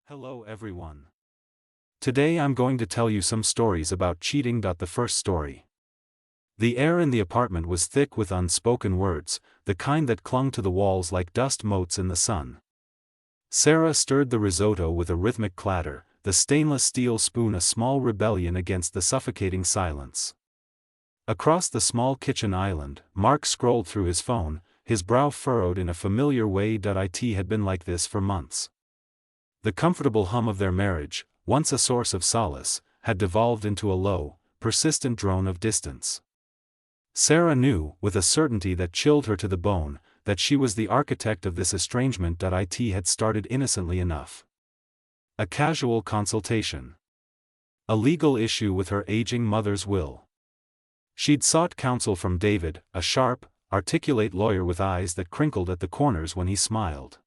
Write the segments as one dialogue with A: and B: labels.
A: Hello everyone. Today I'm going to tell you some stories about cheating. The first story. The air in the apartment was thick with unspoken words, the kind that clung to the walls like dust motes in the sun. Sarah stirred the risotto with a rhythmic clatter, the stainless steel spoon a small rebellion against the suffocating silence. Across the small kitchen island, Mark scrolled through his phone, his brow furrowed in a familiar way. It had been like this for months. The comfortable hum of their marriage, once a source of solace, had devolved into a low, persistent drone of distance. Sarah knew, with a certainty that chilled her to the bone, that she was the architect of this estrangement. It had started innocently enough. A casual consultation. A legal issue with her aging mother's will. She'd sought counsel from David, a sharp, articulate lawyer with eyes that crinkled at the corners when he smiled.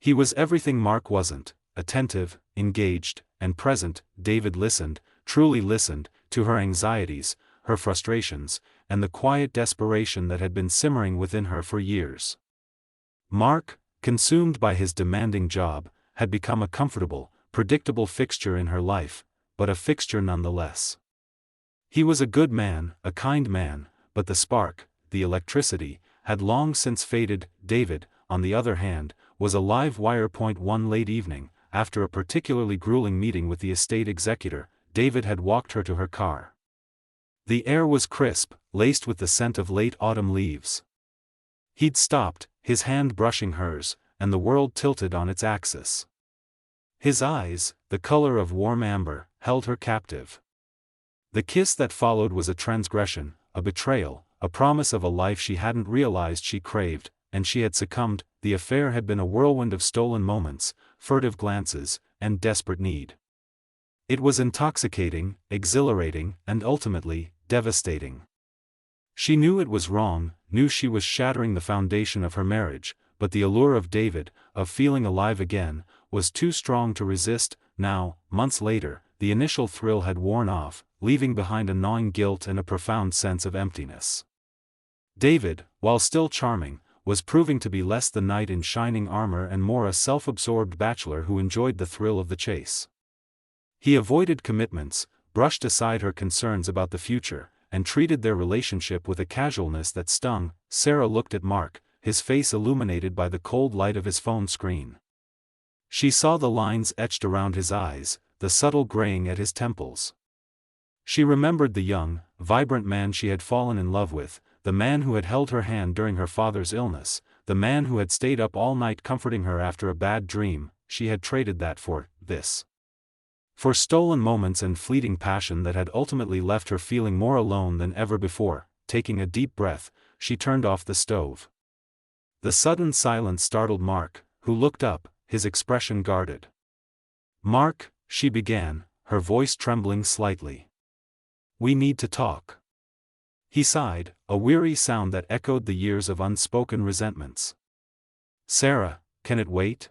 A: He was everything Mark wasn't: attentive, engaged, and present. David listened, truly listened, to her anxieties, her frustrations, and the quiet desperation that had been simmering within her for years. Mark, consumed by his demanding job, had become a comfortable, predictable fixture in her life, but a fixture nonetheless. He was a good man, a kind man, but the spark, the electricity, had long since faded. David, on the other hand, was a live wire. One late evening, after a particularly grueling meeting with the estate executor, David had walked her to her car. The air was crisp, laced with the scent of late autumn leaves. He'd stopped, his hand brushing hers, and the world tilted on its axis. His eyes, the color of warm amber, held her captive. The kiss that followed was a transgression, a betrayal, a promise of a life she hadn't realized she craved, and she had succumbed. The affair had been a whirlwind of stolen moments, furtive glances, and desperate need. It was intoxicating, exhilarating, and ultimately, devastating. She knew it was wrong, knew she was shattering the foundation of her marriage, but the allure of David, of feeling alive again, was too strong to resist. Now, months later, the initial thrill had worn off, leaving behind a gnawing guilt and a profound sense of emptiness. David, while still charming, was proving to be less the knight in shining armor and more a self-absorbed bachelor who enjoyed the thrill of the chase. He avoided commitments, brushed aside her concerns about the future, and treated their relationship with a casualness that stung. Sarah looked at Mark, his face illuminated by the cold light of his phone screen. She saw the lines etched around his eyes, the subtle graying at his temples. She remembered the young, vibrant man she had fallen in love with, the man who had held her hand during her father's illness, the man who had stayed up all night comforting her after a bad dream. She had traded that for this. For stolen moments and fleeting passion that had ultimately left her feeling more alone than ever before. Taking a deep breath, she turned off the stove. The sudden silence startled Mark, who looked up, his expression guarded. "Mark," she began, her voice trembling slightly. "We need to talk." He sighed, a weary sound that echoed the years of unspoken resentments. "Sarah, can it wait?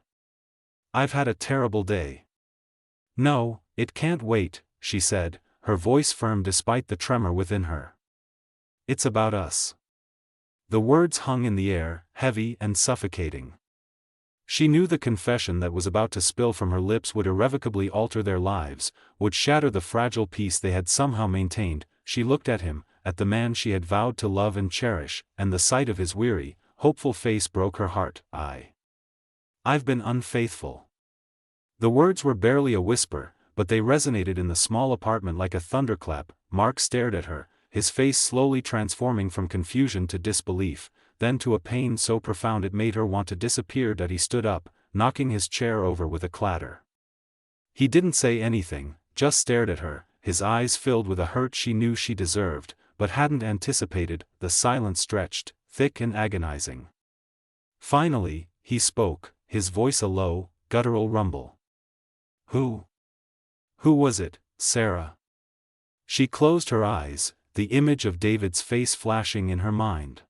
A: I've had a terrible day." "No, it can't wait," she said, her voice firm despite the tremor within her. "It's about us." The words hung in the air, heavy and suffocating. She knew the confession that was about to spill from her lips would irrevocably alter their lives, would shatter the fragile peace they had somehow maintained. She looked at him, at the man she had vowed to love and cherish, and the sight of his weary, hopeful face broke her heart. I've been unfaithful." The words were barely a whisper, but they resonated in the small apartment like a thunderclap. Mark stared at her, his face slowly transforming from confusion to disbelief, then to a pain so profound it made her want to disappear. He stood up, knocking his chair over with a clatter. He didn't say anything, just stared at her, his eyes filled with a hurt she knew she deserved, but hadn't anticipated. The silence stretched, thick and agonizing. Finally, he spoke, his voice a low, guttural rumble. Who was it, Sarah?" She closed her eyes, the image of David's face flashing in her mind.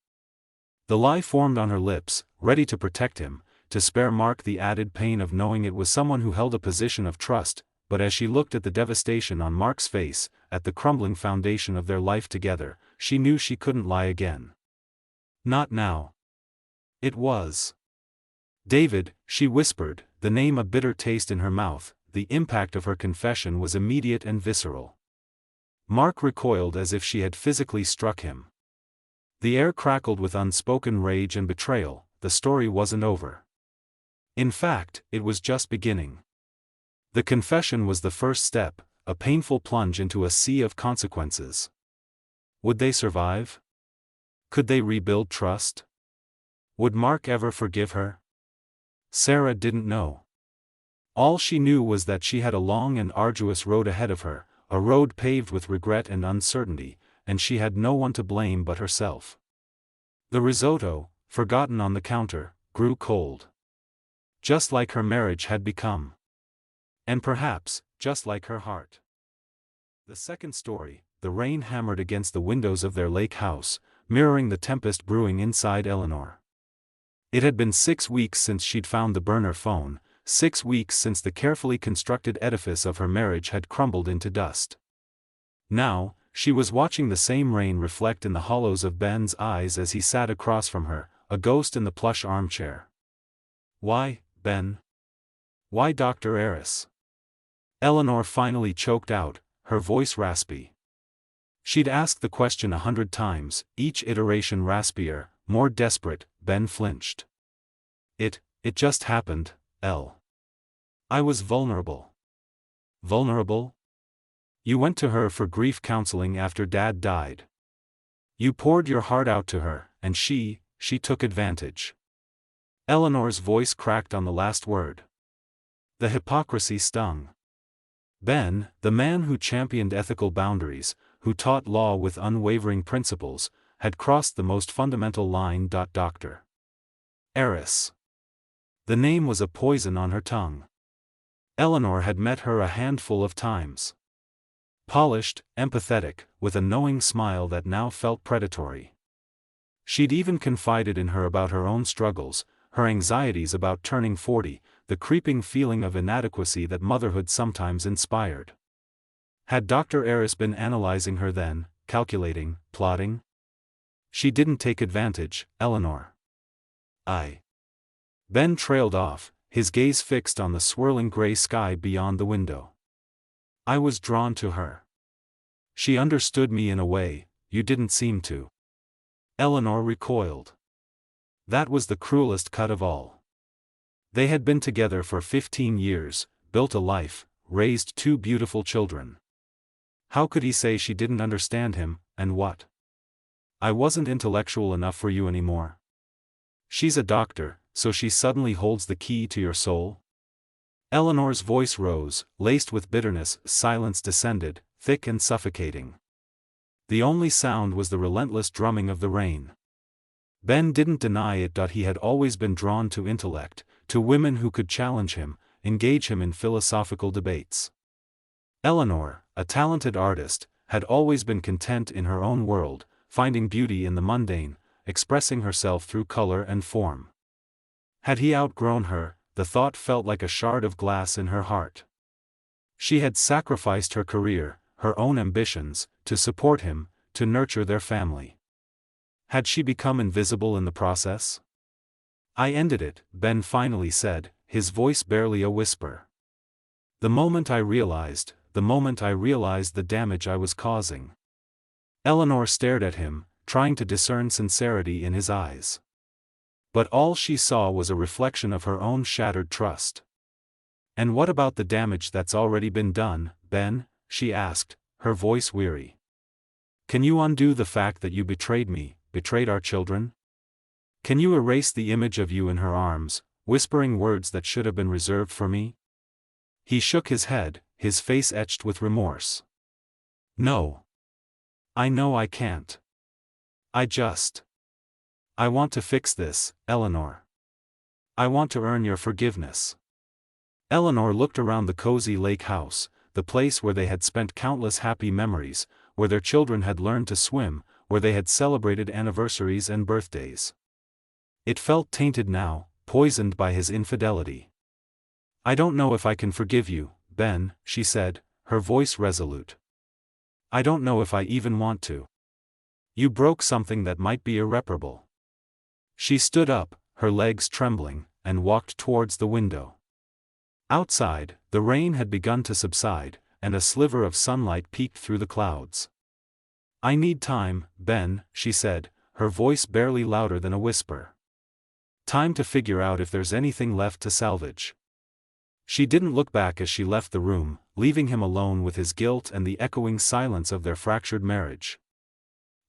A: The lie formed on her lips, ready to protect him, to spare Mark the added pain of knowing it was someone who held a position of trust. But as she looked at the devastation on Mark's face, at the crumbling foundation of their life together, she knew she couldn't lie again. Not now. It was David, she whispered, the name a bitter taste in her mouth. The impact of her confession was immediate and visceral. Mark recoiled as if she had physically struck him. The air crackled with unspoken rage and betrayal. The story wasn't over. In fact, it was just beginning. The confession was the first step, a painful plunge into a sea of consequences. Would they survive? Could they rebuild trust? Would Mark ever forgive her? Sarah didn't know. All she knew was that she had a long and arduous road ahead of her, a road paved with regret and uncertainty, and she had no one to blame but herself. The risotto, forgotten on the counter, grew cold. Just like her marriage had become. And perhaps, just like her heart. The second story, the rain hammered against the windows of their lake house, mirroring the tempest brewing inside Eleanor. It had been 6 weeks since she'd found the burner phone, 6 weeks since the carefully constructed edifice of her marriage had crumbled into dust. Now, she was watching the same rain reflect in the hollows of Ben's eyes as he sat across from her, a ghost in the plush armchair. Why, Ben? Why Dr. Eris? Eleanor finally choked out, her voice raspy. She'd asked the question 100 times, each iteration raspier, more desperate. Ben flinched. It just happened, Elle. I was vulnerable. Vulnerable? You went to her for grief counseling after Dad died. You poured your heart out to her, and she took advantage. Eleanor's voice cracked on the last word. The hypocrisy stung. Ben, the man who championed ethical boundaries, who taught law with unwavering principles, had crossed the most fundamental line. Dr. Eris. The name was a poison on her tongue. Eleanor had met her a handful of times. Polished, empathetic, with a knowing smile that now felt predatory. She'd even confided in her about her own struggles, her anxieties about turning 40, the creeping feeling of inadequacy that motherhood sometimes inspired. Had Dr. Eris been analyzing her then, calculating, plotting? She didn't take advantage, Eleanor. Ben trailed off, his gaze fixed on the swirling gray sky beyond the window. I was drawn to her. She understood me in a way you didn't seem to. Eleanor recoiled. That was the cruelest cut of all. They had been together for 15 years, built a life, raised 2 beautiful children. How could he say she didn't understand him, and what? I wasn't intellectual enough for you anymore. She's a doctor, so she suddenly holds the key to your soul? Eleanor's voice rose, laced with bitterness. Silence descended, thick and suffocating. The only sound was the relentless drumming of the rain. Ben didn't deny it. He had always been drawn to intellect, to women who could challenge him, engage him in philosophical debates. Eleanor, a talented artist, had always been content in her own world, finding beauty in the mundane, expressing herself through color and form. Had he outgrown her? The thought felt like a shard of glass in her heart. She had sacrificed her career, her own ambitions, to support him, to nurture their family. Had she become invisible in the process? I ended it, Ben finally said, his voice barely a whisper. The moment I realized the damage I was causing. Eleanor stared at him, trying to discern sincerity in his eyes. But all she saw was a reflection of her own shattered trust. And what about the damage that's already been done, Ben? She asked, her voice weary. Can you undo the fact that you betrayed me, betrayed our children? Can you erase the image of you in her arms, whispering words that should have been reserved for me? He shook his head, his face etched with remorse. No. I know I can't. I want to fix this, Eleanor. I want to earn your forgiveness. Eleanor looked around the cozy lake house, the place where they had spent countless happy memories, where their children had learned to swim, where they had celebrated anniversaries and birthdays. It felt tainted now, poisoned by his infidelity. I don't know if I can forgive you, Ben, she said, her voice resolute. I don't know if I even want to. You broke something that might be irreparable. She stood up, her legs trembling, and walked towards the window. Outside, the rain had begun to subside, and a sliver of sunlight peeked through the clouds. "I need time, Ben," she said, her voice barely louder than a whisper. "Time to figure out if there's anything left to salvage." She didn't look back as she left the room, leaving him alone with his guilt and the echoing silence of their fractured marriage.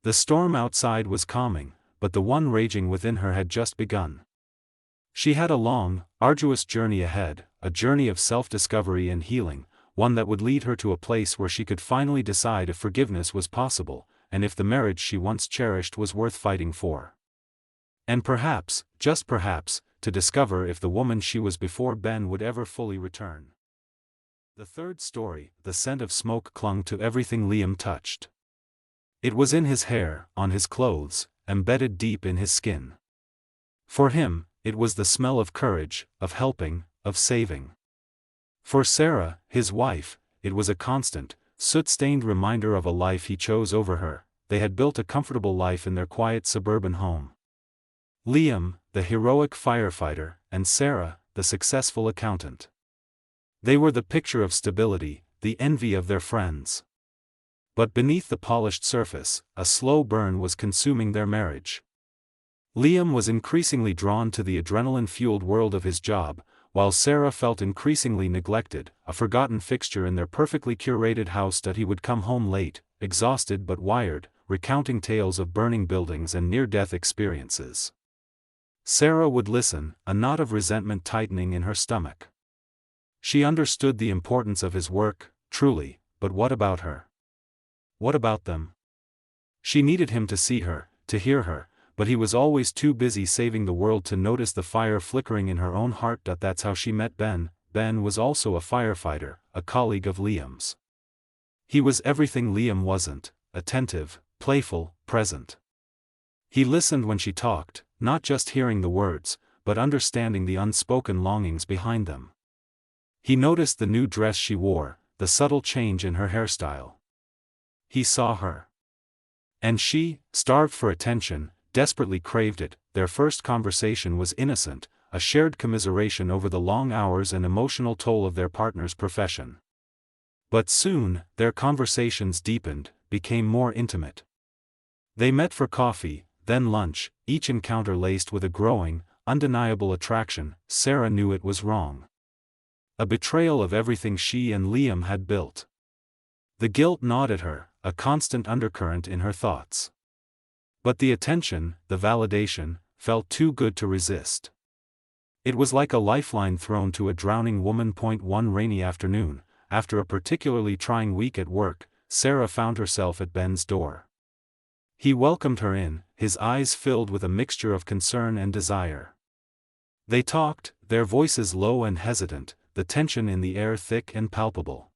A: The storm outside was calming, but the one raging within her had just begun. She had a long, arduous journey ahead, a journey of self-discovery and healing, one that would lead her to a place where she could finally decide if forgiveness was possible, and if the marriage she once cherished was worth fighting for. And perhaps, just perhaps, to discover if the woman she was before Ben would ever fully return. The third story, the scent of smoke clung to everything Liam touched. It was in his hair, on his clothes, embedded deep in his skin. For him, it was the smell of courage, of helping, of saving. For Sarah, his wife, it was a constant, soot-stained reminder of a life he chose over her. They had built a comfortable life in their quiet suburban home. Liam, the heroic firefighter, and Sarah, the successful accountant. They were the picture of stability, the envy of their friends. But beneath the polished surface, a slow burn was consuming their marriage. Liam was increasingly drawn to the adrenaline-fueled world of his job, while Sarah felt increasingly neglected, a forgotten fixture in their perfectly curated house that he would come home late, exhausted but wired, recounting tales of burning buildings and near-death experiences. Sarah would listen, a knot of resentment tightening in her stomach. She understood the importance of his work, truly, but what about her? What about them? She needed him to see her, to hear her, but he was always too busy saving the world to notice the fire flickering in her own heart. That's how she met Ben. Ben was also a firefighter, a colleague of Liam's. He was everything Liam wasn't: attentive, playful, present. He listened when she talked, not just hearing the words, but understanding the unspoken longings behind them. He noticed the new dress she wore, the subtle change in her hairstyle. He saw her. And she, starved for attention, desperately craved it. Their first conversation was innocent, a shared commiseration over the long hours and emotional toll of their partner's profession. But soon, their conversations deepened, became more intimate. They met for coffee, then lunch, each encounter laced with a growing, undeniable attraction. Sarah knew it was wrong. A betrayal of everything she and Liam had built. The guilt gnawed at her, a constant undercurrent in her thoughts. But the attention, the validation, felt too good to resist. It was like a lifeline thrown to a drowning woman. One rainy afternoon, after a particularly trying week at work, Sarah found herself at Ben's door. He welcomed her in, his eyes filled with a mixture of concern and desire. They talked, their voices low and hesitant, the tension in the air thick and palpable.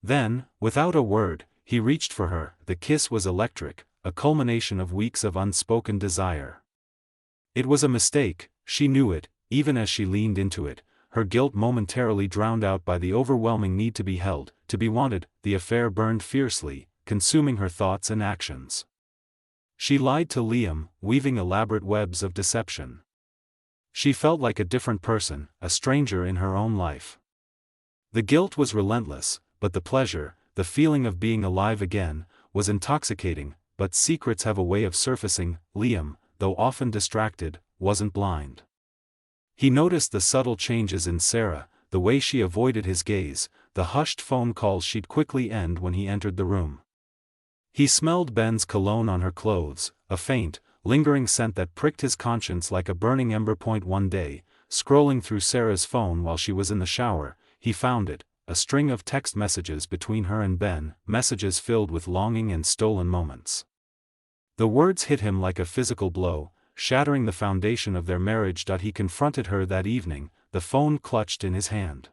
A: Then, without a word, he reached for her. The kiss was electric, a culmination of weeks of unspoken desire. It was a mistake, she knew it, even as she leaned into it, her guilt momentarily drowned out by the overwhelming need to be held, to be wanted. The affair burned fiercely, consuming her thoughts and actions. She lied to Liam, weaving elaborate webs of deception. She felt like a different person, a stranger in her own life. The guilt was relentless, but the pleasure, the feeling of being alive again, was intoxicating. But secrets have a way of surfacing. Liam, though often distracted, wasn't blind. He noticed the subtle changes in Sarah, the way she avoided his gaze, the hushed phone calls she'd quickly end when he entered the room. He smelled Ben's cologne on her clothes, a faint, lingering scent that pricked his conscience like a burning ember. One day, scrolling through Sarah's phone while she was in the shower, he found it, a string of text messages between her and Ben, messages filled with longing and stolen moments. The words hit him like a physical blow, shattering the foundation of their marriage. He confronted her that evening, the phone clutched in his hand.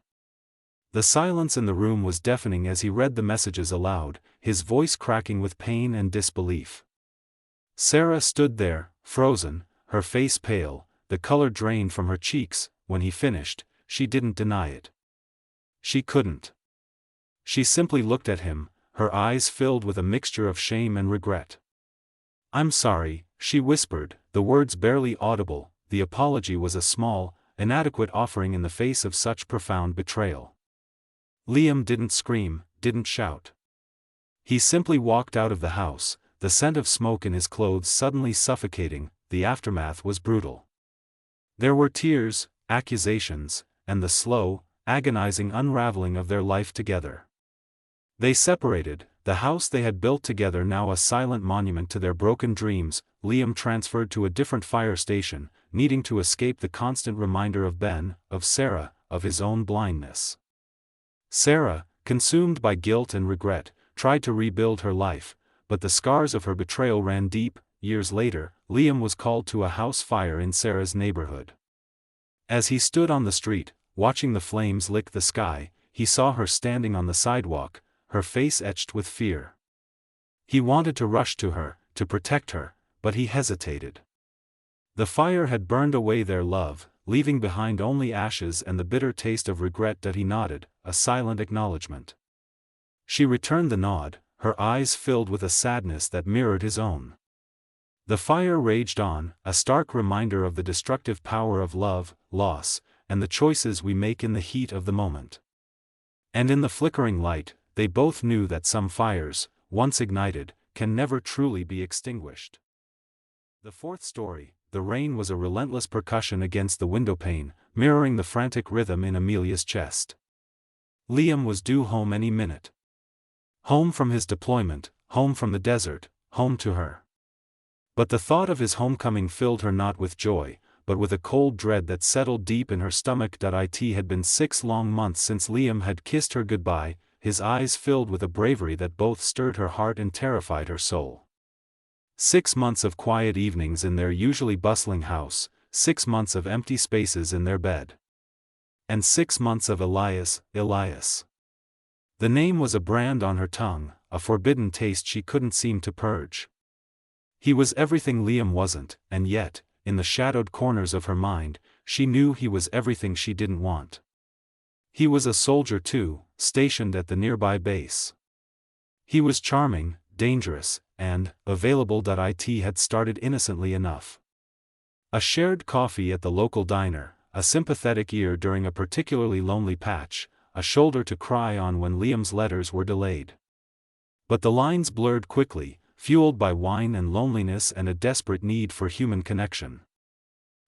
A: The silence in the room was deafening as he read the messages aloud, his voice cracking with pain and disbelief. Sarah stood there, frozen, her face pale, the color drained from her cheeks. When he finished, she didn't deny it. She couldn't. She simply looked at him, her eyes filled with a mixture of shame and regret. "I'm sorry," she whispered, the words barely audible. The apology was a small, inadequate offering in the face of such profound betrayal. Liam didn't scream, didn't shout. He simply walked out of the house, the scent of smoke in his clothes suddenly suffocating. The aftermath was brutal. There were tears, accusations, and the slow, agonizing unraveling of their life together. They separated, the house they had built together now a silent monument to their broken dreams. Liam transferred to a different fire station, needing to escape the constant reminder of Ben, of Sarah, of his own blindness. Sarah, consumed by guilt and regret, tried to rebuild her life, but the scars of her betrayal ran deep. Years later, Liam was called to a house fire in Sarah's neighborhood. As he stood on the street, watching the flames lick the sky, he saw her standing on the sidewalk, her face etched with fear. He wanted to rush to her, to protect her, but he hesitated. The fire had burned away their love, leaving behind only ashes and the bitter taste of regret. That he nodded, a silent acknowledgement. She returned the nod, her eyes filled with a sadness that mirrored his own. The fire raged on, a stark reminder of the destructive power of love, loss, and the choices we make in the heat of the moment. And in the flickering light, they both knew that some fires, once ignited, can never truly be extinguished. The fourth story, the rain was a relentless percussion against the windowpane, mirroring the frantic rhythm in Amelia's chest. Liam was due home any minute. Home from his deployment, home from the desert, home to her. But the thought of his homecoming filled her not with joy, but with a cold dread that settled deep in her stomach. It had been 6 long months since Liam had kissed her goodbye, his eyes filled with a bravery that both stirred her heart and terrified her soul. 6 months of quiet evenings in their usually bustling house, 6 months of empty spaces in their bed. And 6 months of Elias. The name was a brand on her tongue, a forbidden taste she couldn't seem to purge. He was everything Liam wasn't, and yet, in the shadowed corners of her mind, she knew he was everything she didn't want. He was a soldier too, stationed at the nearby base. He was charming, dangerous, and available. It had started innocently enough. A shared coffee at the local diner, a sympathetic ear during a particularly lonely patch, a shoulder to cry on when Liam's letters were delayed. But the lines blurred quickly, fueled by wine and loneliness and a desperate need for human connection.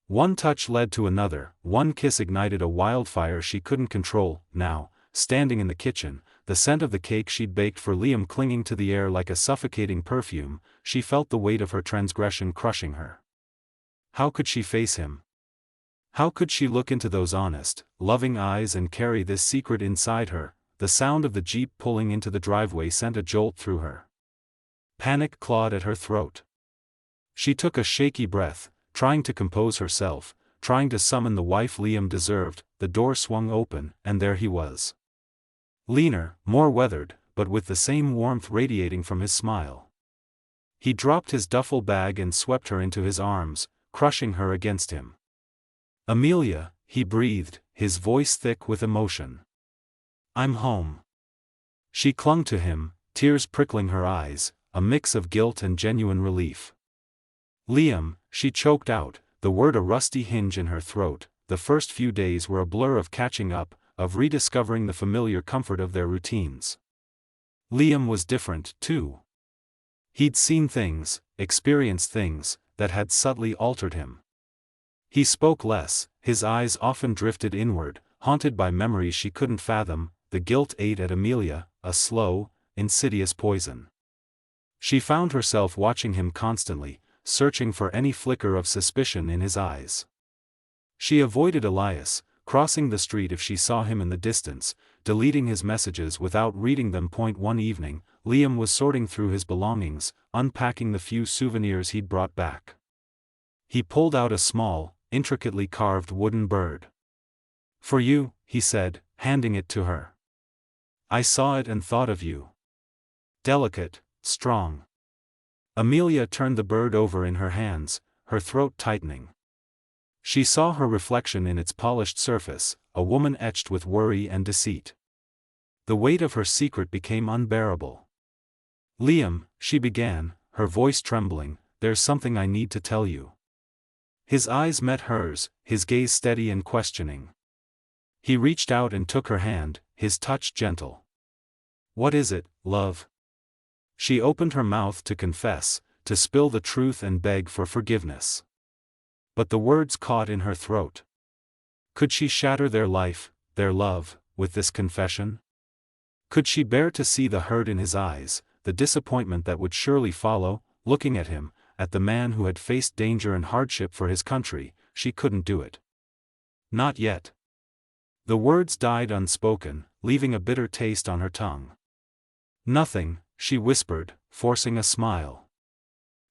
A: One touch led to another, one kiss ignited a wildfire she couldn't control. Now, standing in the kitchen, the scent of the cake she'd baked for Liam clinging to the air like a suffocating perfume, she felt the weight of her transgression crushing her. How could she face him? How could she look into those honest, loving eyes and carry this secret inside her? The sound of the Jeep pulling into the driveway sent a jolt through her. Panic clawed at her throat. She took a shaky breath, trying to compose herself, trying to summon the wife Liam deserved. The door swung open, and there he was. Leaner, more weathered, but with the same warmth radiating from his smile. He dropped his duffel bag and swept her into his arms, crushing her against him. "Amelia," he breathed, his voice thick with emotion. "I'm home." She clung to him, tears prickling her eyes, a mix of guilt and genuine relief. "Liam," she choked out, the word a rusty hinge in her throat. The first few days were a blur of catching up, of rediscovering the familiar comfort of their routines. Liam was different, too. He'd seen things, experienced things, that had subtly altered him. He spoke less, his eyes often drifted inward, haunted by memories she couldn't fathom. The guilt ate at Amelia, a slow, insidious poison. She found herself watching him constantly, searching for any flicker of suspicion in his eyes. She avoided Elias, crossing the street if she saw him in the distance, deleting his messages without reading them. One evening, Liam was sorting through his belongings, unpacking the few souvenirs he'd brought back. He pulled out a small, intricately carved wooden bird. "For you," he said, handing it to her. "I saw it and thought of you. Delicate, strong." Amelia turned the bird over in her hands, her throat tightening. She saw her reflection in its polished surface, a woman etched with worry and deceit. The weight of her secret became unbearable. "Liam," she began, her voice trembling, "there's something I need to tell you." His eyes met hers, his gaze steady and questioning. He reached out and took her hand, his touch gentle. "What is it, love?" She opened her mouth to confess, to spill the truth and beg for forgiveness. But the words caught in her throat. Could she shatter their life, their love, with this confession? Could she bear to see the hurt in his eyes, the disappointment that would surely follow, looking at him, at the man who had faced danger and hardship for his country? She couldn't do it. Not yet. The words died unspoken, leaving a bitter taste on her tongue. "Nothing," she whispered, forcing a smile.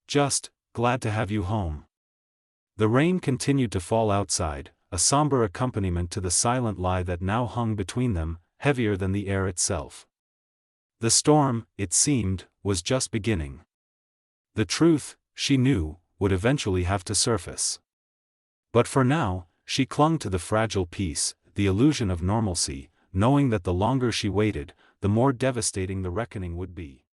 A: "Just, glad to have you home." The rain continued to fall outside, a somber accompaniment to the silent lie that now hung between them, heavier than the air itself. The storm, it seemed, was just beginning. The truth, she knew, would eventually have to surface. But for now, she clung to the fragile peace, the illusion of normalcy, knowing that the longer she waited, the more devastating the reckoning would be.